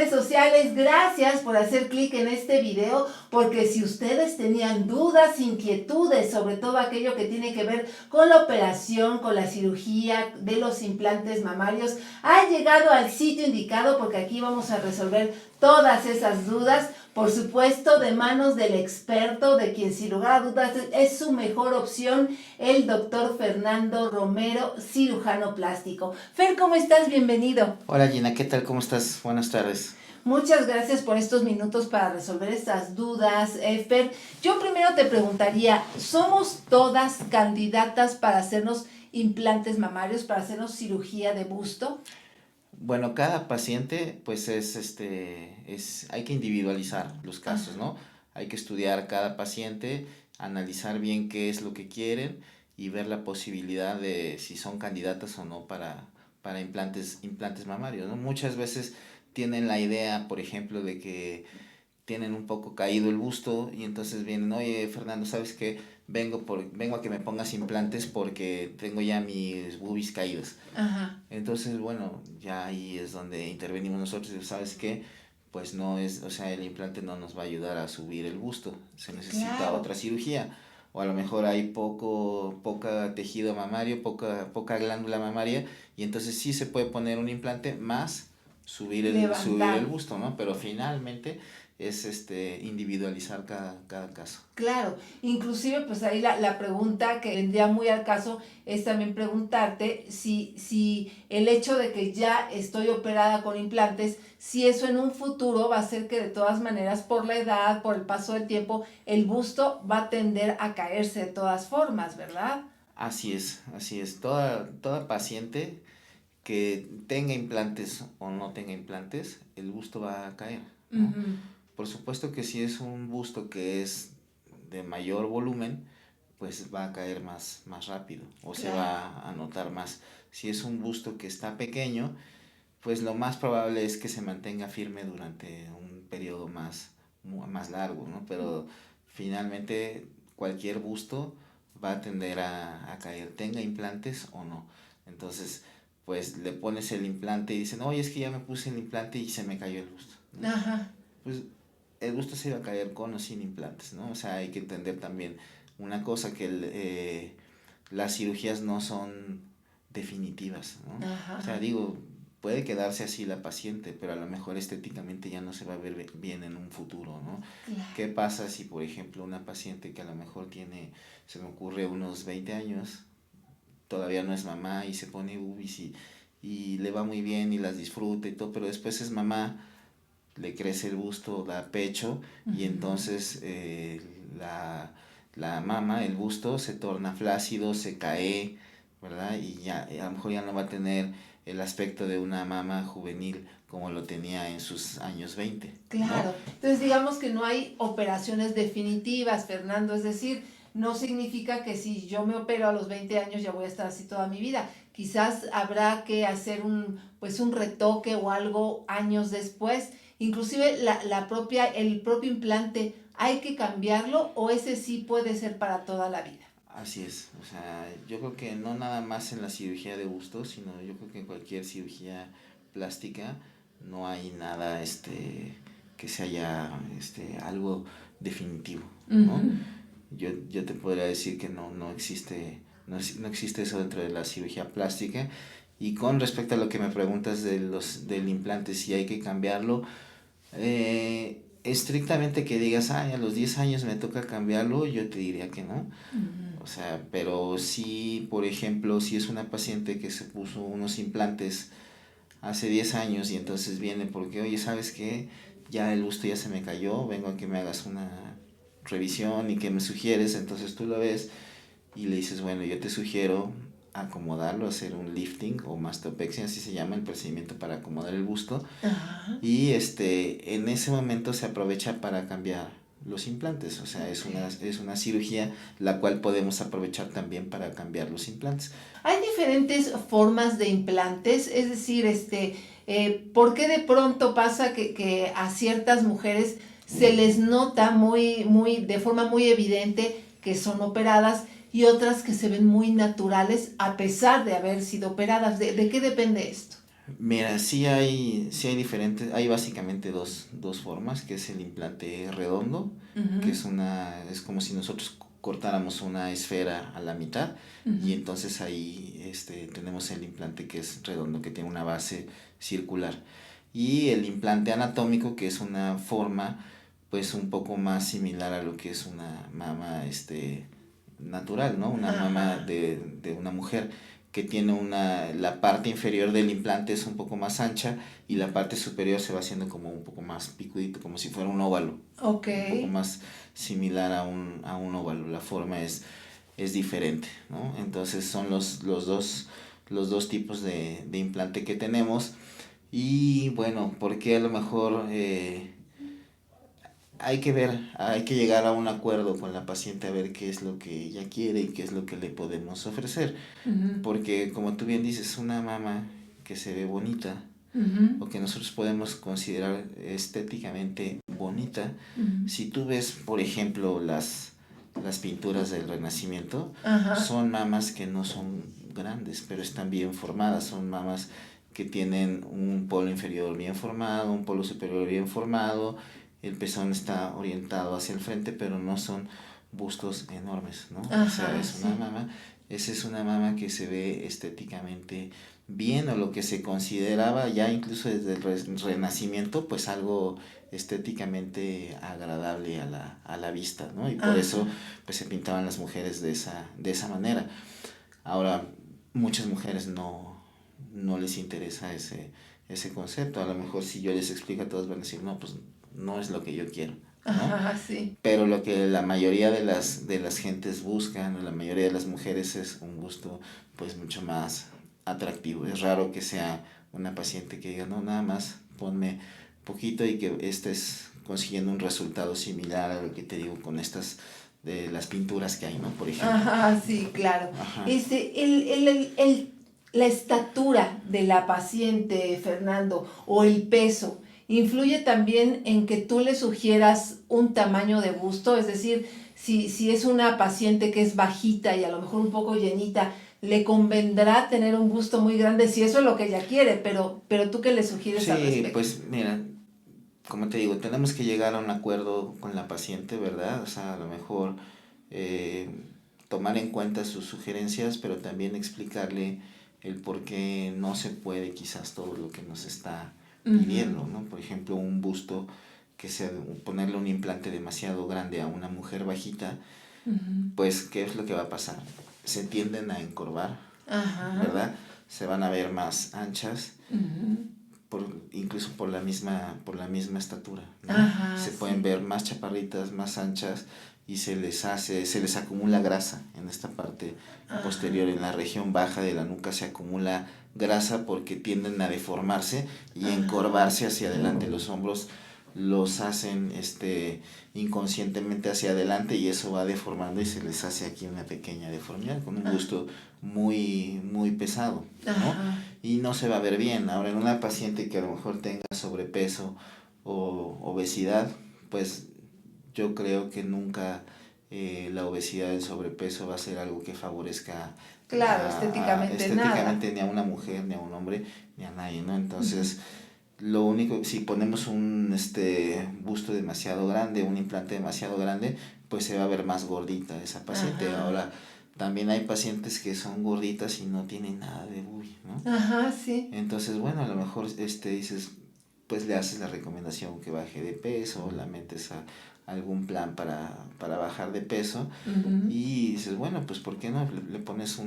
redes sociales, gracias por hacer clic en este video, porque si ustedes tenían dudas, inquietudes, sobre todo aquello que tiene que ver con la operación, con la cirugía de los implantes mamarios, ha llegado al sitio indicado, porque aquí vamos a resolver todas esas dudas, por supuesto de manos del experto, de quien sin lugar a dudas es su mejor opción, el doctor Fernando Romero, cirujano plástico. Fer, ¿cómo estás? Bienvenido. Hola Gina, ¿qué tal? ¿Cómo estás? Buenas tardes. Muchas gracias por estos minutos para resolver estas dudas, Fer. Yo primero te preguntaría, ¿somos todas candidatas para hacernos implantes mamarios, para hacernos cirugía de busto? Bueno, cada paciente, pues hay que individualizar los casos, ¿no? Hay que estudiar cada paciente, analizar bien qué es lo que quieren y ver la posibilidad de si son candidatas o no para implantes mamarios, ¿no? Muchas veces tienen la idea, por ejemplo, de que tienen un poco caído el busto y entonces vienen, oye Fernando, ¿sabes qué? Vengo a que me pongas implantes porque tengo ya mis boobies caídos. Ajá. Entonces, bueno, ya ahí es donde intervenimos nosotros, ¿sabes qué? Pues no es, o sea, el implante no nos va a ayudar a subir el busto, se necesita otra cirugía. O a lo mejor hay poca tejido mamario, poca glándula mamaria, y entonces sí se puede poner un implante más subir el busto, ¿no? Pero finalmente es individualizar cada caso. Claro, inclusive pues ahí la pregunta que vendría muy al caso es también preguntarte si el hecho de que ya estoy operada con implantes, si eso en un futuro va a hacer que de todas maneras por la edad, por el paso del tiempo, el busto va a tender a caerse de todas formas, ¿verdad? Así es. Toda paciente que tenga implantes o no tenga implantes, el busto va a caer, ¿no? Uh-huh. Por supuesto que si es un busto que es de mayor volumen, pues va a caer más rápido o se va a notar más. Si es un busto que está pequeño, pues lo más probable es que se mantenga firme durante un periodo más largo, ¿no? Pero finalmente cualquier busto va a tender a caer, tenga implantes o no. Entonces, pues le pones el implante y dicen, oye, es que ya me puse el implante y se me cayó el busto, ¿no? Ajá. Pues el busto se va a caer con o sin implantes, ¿no? O sea, hay que entender también una cosa, que las cirugías no son definitivas, ¿no? Ajá. O sea, digo, puede quedarse así la paciente, pero a lo mejor estéticamente ya no se va a ver bien en un futuro, ¿no? Claro. ¿Qué pasa si, por ejemplo, una paciente que a lo mejor tiene, se me ocurre, unos 20 años, todavía no es mamá y se pone boobies y le va muy bien y las disfruta y todo, pero después es mamá, le crece el busto, da pecho, uh-huh, y entonces la mama, el busto, se torna flácido, se cae, ¿verdad? Y ya a lo mejor ya no va a tener el aspecto de una mama juvenil como lo tenía en sus años 20. Claro, ¿no? Entonces digamos que no hay operaciones definitivas, Fernando, es decir, no significa que si yo me opero a los 20 años ya voy a estar así toda mi vida. Quizás habrá que hacer un retoque o algo años después. Inclusive el propio implante, ¿hay que cambiarlo o ese sí puede ser para toda la vida? Así es, o sea, yo creo que no nada más en la cirugía de busto, sino yo creo que en cualquier cirugía plástica no hay nada que se haya algo definitivo, ¿no? Uh-huh. Yo te podría decir que no existe eso dentro de la cirugía plástica. Y con respecto a lo que me preguntas del implante, si hay que cambiarlo, estrictamente que digas, a los 10 años me toca cambiarlo, yo te diría que no. Uh-huh. O sea, pero sí, por ejemplo, si es una paciente que se puso unos implantes hace 10 años y entonces viene porque, oye, ¿sabes qué? Ya el busto ya se me cayó, vengo a que me hagas una revisión y que me sugieres, entonces tú lo ves y le dices, bueno, yo te sugiero acomodarlo, hacer un lifting o mastopexia, así se llama el procedimiento para acomodar el busto. Uh-huh. Y en ese momento se aprovecha para cambiar los implantes, o sea, es una cirugía la cual podemos aprovechar también para cambiar los implantes. Hay diferentes formas de implantes, es decir, ¿por qué de pronto pasa que a ciertas mujeres se les nota de forma muy evidente que son operadas y otras que se ven muy naturales a pesar de haber sido operadas? ¿De qué depende esto? Mira, sí hay diferentes, hay básicamente dos formas, que es el implante redondo, que Ujú, es como si nosotros cortáramos una esfera a la mitad, y ujú. entonces ahí tenemos el implante que es redondo, que tiene una base circular. Y el implante anatómico, que es una forma pues un poco más similar a lo que es una mama natural, ¿no? Una mama Ajá. de una mujer que tiene la parte inferior del implante es un poco más ancha y la parte superior se va haciendo como un poco más picudito, como si fuera un óvalo, Ok. un poco más similar a un óvalo, la forma es diferente, ¿no? Entonces son los dos tipos de implante que tenemos y bueno, porque a lo mejor hay que ver, hay que llegar a un acuerdo con la paciente a ver qué es lo que ella quiere y qué es lo que le podemos ofrecer. Ujú, Porque como tú bien dices, una mama que se ve bonita ujú, o que nosotros podemos considerar estéticamente bonita, ujú. si tú ves, por ejemplo, las pinturas del Renacimiento, Ajá. son mamas que no son grandes, pero están bien formadas, son mamas que tienen un polo inferior bien formado, un polo superior bien formado, el pezón está orientado hacia el frente, pero no son bustos enormes, ¿no? O sea, Ajá, es una sí. mama, esa es una mama que se ve estéticamente bien o lo que se consideraba ya incluso desde el Renacimiento, pues algo estéticamente agradable a la vista, ¿no? Y por eso Ajá. pues se pintaban las mujeres de esa manera. Ahora, muchas mujeres no les interesa ese concepto. A lo mejor si yo les explico a todos van a decir, no, pues no es lo que yo quiero, ¿no? Ajá, sí. Pero lo que la mayoría de las gentes buscan, o la mayoría de las mujeres es un gusto pues mucho más atractivo. Es raro que sea una paciente que diga, no, nada más ponme poquito y que estés consiguiendo un resultado similar a lo que te digo con estas de las pinturas que hay, ¿no? Por ejemplo. Ajá, sí, claro. Ajá. La estatura de la paciente, Fernando, o el peso, influye también en que tú le sugieras un tamaño de busto, es decir, si es una paciente que es bajita y a lo mejor un poco llenita, le convendrá tener un busto muy grande si eso es lo que ella quiere, pero tú qué le sugieres al Sí, respecto. pues mira, como te digo, tenemos que llegar a un acuerdo con la paciente, ¿verdad? O sea, a lo mejor eh, tomar en cuenta sus sugerencias, pero también explicarle el por qué no se puede quizás todo lo que nos está Ujú, pidiendo, ¿no? Por ejemplo, un busto que sea, ponerle un implante demasiado grande a una mujer bajita, ujú. pues, ¿qué es lo que va a pasar? Se tienden a encorvar, Ajá. ¿verdad? Se van a ver más anchas Ujú. incluso por la misma estatura, ¿no? Ajá, Se pueden sí. ver más chaparritas, más anchas y se les acumula grasa en esta parte posterior, Ajá. en la región baja de la nuca se acumula grasa porque tienden a deformarse y Ajá. encorvarse hacia adelante. Los hombros los hacen inconscientemente hacia adelante y eso va deformando y se les hace aquí una pequeña deformidad con un Ah, busto muy pesado, ¿no? ajá. Y no se va a ver bien. Ahora, en una paciente que a lo mejor tenga sobrepeso o obesidad, pues yo creo que nunca la obesidad y el sobrepeso va a ser algo que favorezca Claro, estéticamente nada. estéticamente ni a una mujer, ni a un hombre, ni a nadie, ¿no? Ujú. Entonces, lo único, si ponemos un busto demasiado grande, un implante demasiado grande, pues se va a ver más gordita esa paciente. Ajá. Ahora, también hay pacientes que son gorditas y no tienen nada de bubi, ¿no? Ajá, sí. Entonces, bueno, a lo mejor dices, pues le haces la recomendación que baje de peso, la metes a algún plan para bajar de peso Ujú. y dices, bueno, pues ¿por qué no? Le pones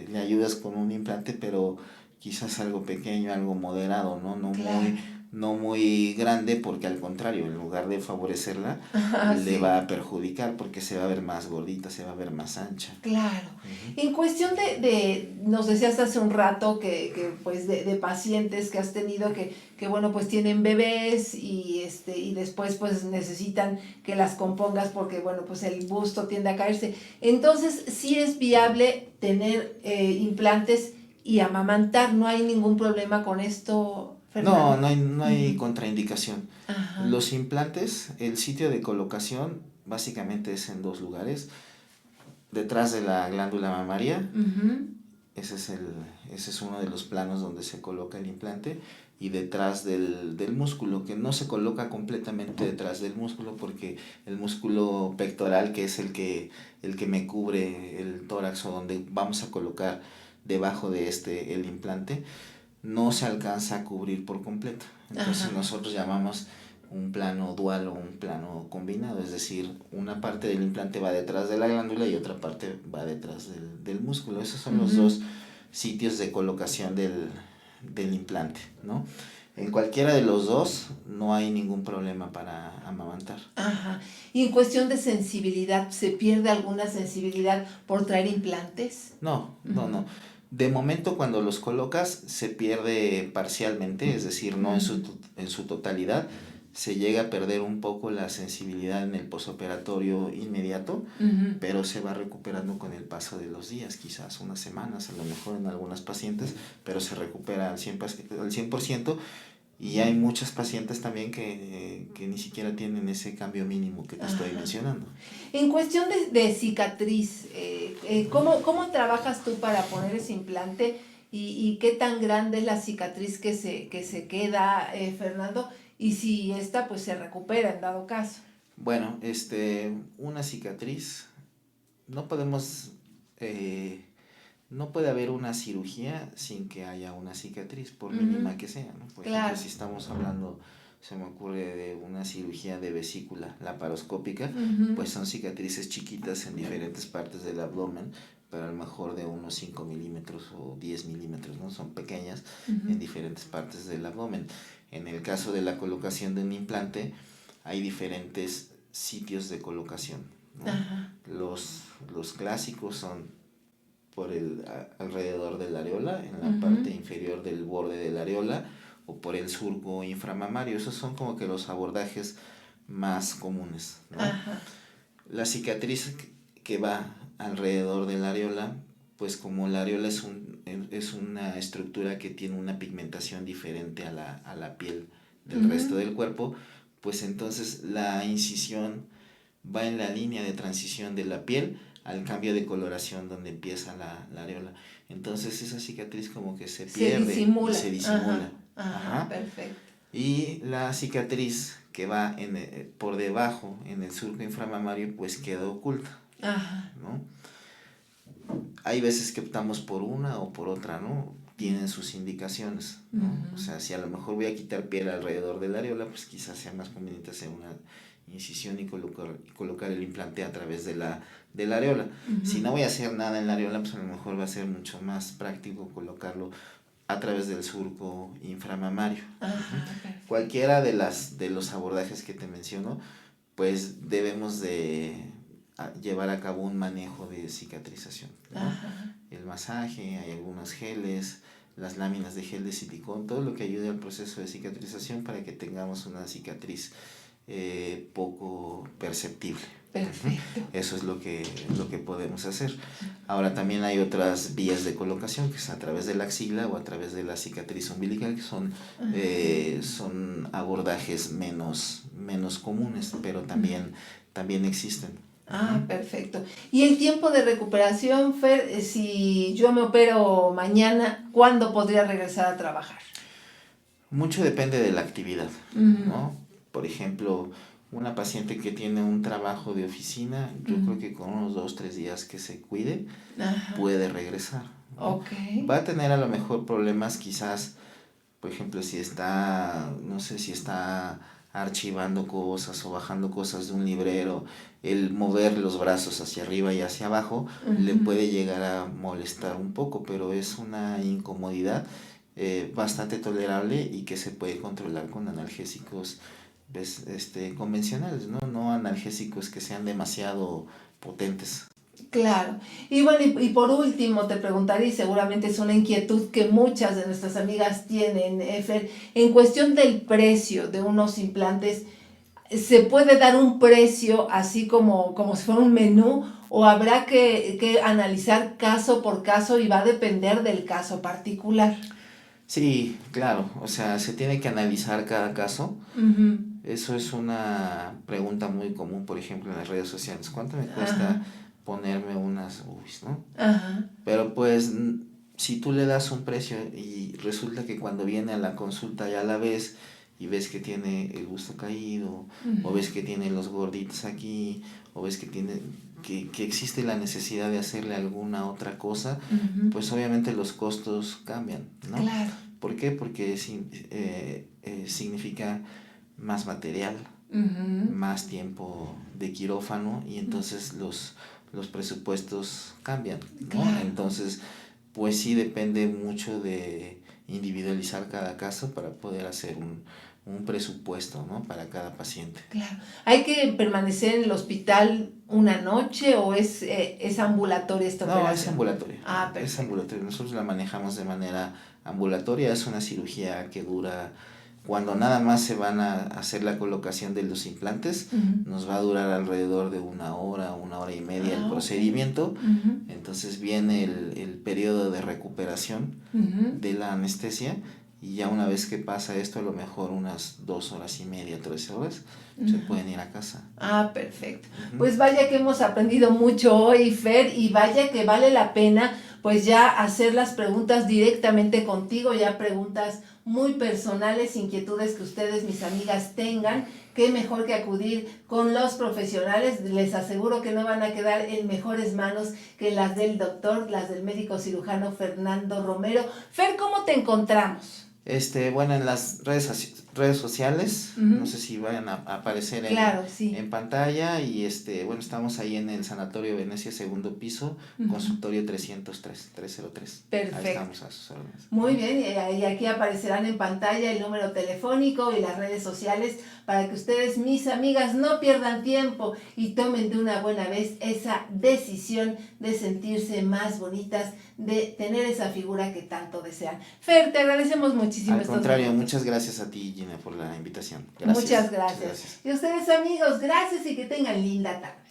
le ayudas con un implante, pero quizás algo pequeño, algo moderado, ¿no? Claro. No muy grande, porque al contrario, en lugar de favorecerla, Ajá, le va sí. a perjudicar porque se va a ver más gordita, se va a ver más ancha. Claro. Ujú. En cuestión nos decías hace un rato que pues de pacientes que has tenido que bueno, pues tienen bebés y después pues necesitan que las compongas porque bueno, pues el busto tiende a caerse. Entonces, sí es viable tener implantes y amamantar, no hay ningún problema con esto, No, Fernando. no hay Ujú. contraindicación. Ajá. Los implantes, el sitio de colocación básicamente es en dos lugares, detrás de la glándula mamaria, Ujú. ese es uno de los planos donde se coloca el implante, y detrás del músculo, que no se coloca completamente detrás del músculo, porque el músculo pectoral, que es el que me cubre el tórax, o donde vamos a colocar debajo de el implante, no se alcanza a cubrir por completo. Entonces Ajá. Nosotros llamamos un plano dual o un plano combinado, es decir, una parte del implante va detrás de la glándula y otra parte va detrás del músculo. Esos son los dos sitios de colocación del implante, ¿no? En cualquiera de los dos no hay ningún problema para amamantar. Ajá. Y en cuestión de sensibilidad, ¿se pierde alguna sensibilidad por traer implantes? No. De momento, cuando los colocas se pierde parcialmente, es decir, no en su totalidad. Se llega a perder un poco la sensibilidad en el posoperatorio inmediato, pero se va recuperando con el paso de los días, quizás unas semanas, a lo mejor en algunas pacientes, pero se recupera al 100%. Y hay muchas pacientes también que ni siquiera tienen ese cambio mínimo que te estoy mencionando. En cuestión de cicatriz, ¿cómo trabajas tú para poner ese implante? ¿Y qué tan grande es la cicatriz que se queda, Fernando? Y si esta pues se recupera en dado caso. Bueno, una cicatriz, no podemos... no puede haber una cirugía sin que haya una cicatriz, por mínima que sea, ¿no? Por ejemplo, si estamos hablando, se me ocurre, de una cirugía de vesícula laparoscópica, pues son cicatrices chiquitas en diferentes partes del abdomen, pero a lo mejor de unos 5 milímetros o 10 milímetros, ¿no? Son pequeñas en diferentes partes del abdomen. En el caso de la colocación de un implante, hay diferentes sitios de colocación, ¿no? Los clásicos son por alrededor de la areola, en la parte inferior del borde de la areola, o por el surco inframamario. Esos son como que los abordajes más comunes, ¿no? La cicatriz que va alrededor de la areola, pues como la areola es una estructura que tiene una pigmentación diferente a la piel del resto del cuerpo, pues entonces la incisión va en la línea de transición de la piel al cambio de coloración donde empieza la areola. Entonces esa cicatriz como que se pierde y se disimula. Ajá, perfecto. Y la cicatriz que va por debajo en el surco inframamario pues queda oculta. ¿No? Hay veces que optamos por una o por otra, ¿no? Tienen sus indicaciones, ¿no? O sea, si a lo mejor voy a quitar piel alrededor de la areola, pues quizás sea más conveniente hacer una incisión y colocar el implante a través de la areola. Si no voy a hacer nada en la areola, pues a lo mejor va a ser mucho más práctico colocarlo a través del surco inframamario. Cualquiera de los abordajes que te menciono, pues debemos de llevar a cabo un manejo de cicatrización, ¿no? El masaje, hay algunos geles, las láminas de gel de silicón, todo lo que ayude al proceso de cicatrización para que tengamos una cicatriz poco perceptible. Perfecto. Eso es lo que podemos hacer. Ahora también hay otras vías de colocación, que es a través de la axila o a través de la cicatriz umbilical, que son abordajes menos comunes, pero también existen. Perfecto. ¿Y el tiempo de recuperación, Fer? Si yo me opero mañana, ¿cuándo podría regresar a trabajar? Mucho depende de la actividad, ¿no? Por ejemplo, una paciente que tiene un trabajo de oficina, yo creo que con unos 2-3 días que se cuide, puede regresar, ¿no? Va a tener a lo mejor problemas quizás, por ejemplo, si está archivando cosas o bajando cosas de un librero, el mover los brazos hacia arriba y hacia abajo le puede llegar a molestar un poco, pero es una incomodidad bastante tolerable y que se puede controlar con analgésicos convencionales, no analgésicos que sean demasiado potentes. Claro. Y bueno, y por último te preguntaría, y seguramente es una inquietud que muchas de nuestras amigas tienen, Fer, en cuestión del precio de unos implantes, ¿se puede dar un precio así como si fuera un menú, o habrá que analizar caso por caso y va a depender del caso particular? Sí, claro, o sea, se tiene que analizar cada caso. Eso es una pregunta muy común, por ejemplo, en las redes sociales. ¿Cuánto me cuesta ponerme unas UBIs, no? Pero pues si tú le das un precio y resulta que cuando viene a la consulta ya la ves y ves que tiene el busto caído, o ves que tiene los gorditos aquí, o ves que tiene que existe la necesidad de hacerle alguna otra cosa, pues obviamente los costos cambian, ¿no? Claro. ¿Por qué? Porque significa más material, más tiempo de quirófano, y entonces los presupuestos cambian, ¿no? Claro. Entonces, pues sí depende mucho de individualizar cada caso para poder hacer un presupuesto, ¿no? Para cada paciente. Claro. ¿Hay que permanecer en el hospital una noche o es ambulatoria esta operación? No, es ambulatoria. Ah, perfecto. Es ambulatoria. Nosotros la manejamos de manera ambulatoria. Es una cirugía que dura, cuando nada más se van a hacer la colocación de los implantes, nos va a durar alrededor de 1 hora, 1 hora y media el procedimiento. Entonces viene el periodo de recuperación de la anestesia, y ya una vez que pasa esto, a lo mejor unas 2 horas y media, 3 horas, se pueden ir a casa. Ah, perfecto. Pues vaya que hemos aprendido mucho hoy, Fer, y vaya que vale la pena pues ya hacer las preguntas directamente contigo, ya preguntas muy personales, inquietudes que ustedes, mis amigas, tengan. Qué mejor que acudir con los profesionales. Les aseguro que no van a quedar en mejores manos que las del doctor, las del médico cirujano Fernando Romero. Fer, ¿cómo te encontramos? Bueno, en las redes sociales, no sé si vayan a aparecer claro, sí. en pantalla, y bueno, estamos ahí en el Sanatorio Venecia, segundo piso, consultorio 303. Perfecto. Ahí estamos a sus órdenes. Muy bien, y aquí aparecerán en pantalla el número telefónico y las redes sociales para que ustedes, mis amigas, no pierdan tiempo y tomen de una buena vez esa decisión de sentirse más bonitas, de tener esa figura que tanto desean. Fer, te agradecemos muchísimo. Al contrario, muchas gracias a ti, Gina, por la invitación. Muchas gracias. Y a ustedes, amigos, gracias y que tengan linda tarde.